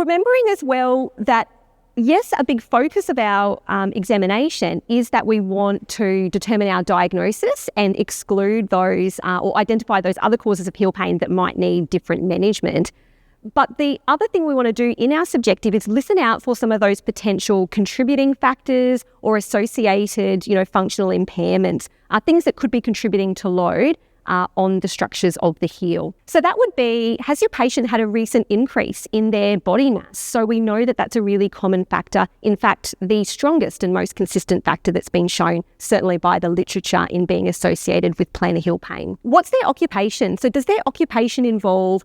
remembering as well that, yes, a big focus of our examination is that we want to determine our diagnosis and exclude those or identify those other causes of heel pain that might need different management. But the other thing we want to do in our subjective is listen out for some of those potential contributing factors or associated, functional impairments, things that could be contributing to load on the structures of the heel. So that would be, has your patient had a recent increase in their body mass? So we know that that's a really common factor. In fact, the strongest and most consistent factor that's been shown, certainly by the literature, in being associated with plantar heel pain. What's their occupation? So does their occupation involve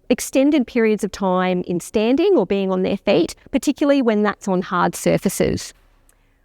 extended periods of time in standing or being on their feet, particularly when that's on hard surfaces?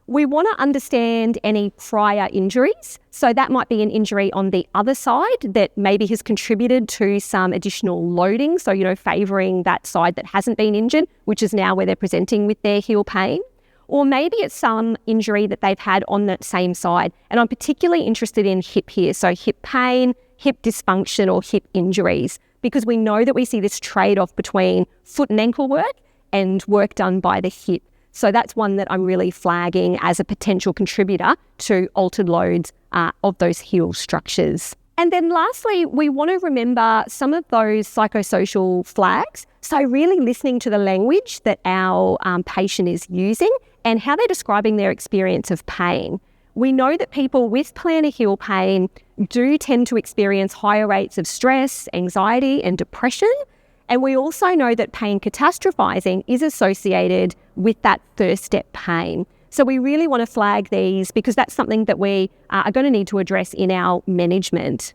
We want to understand any prior injuries. So that might be an injury on the other side that maybe has contributed to some additional loading. So, favouring that side that hasn't been injured, which is now where they're presenting with their heel pain. Or maybe it's some injury that they've had on that same side. And I'm particularly interested in hip here. So hip pain, hip dysfunction, or hip injuries, because we know that we see this trade-off between foot and ankle work and work done by the hip. So that's one that I'm really flagging as a potential contributor to altered loads of those heel structures. And then lastly, we want to remember some of those psychosocial flags. So really listening to the language that our patient is using and how they're describing their experience of pain. We know that people with plantar heel pain do tend to experience higher rates of stress, anxiety, and depression. And we also know that pain catastrophizing is associated with that first step pain. So we really want to flag these because that's something that we are going to need to address in our management.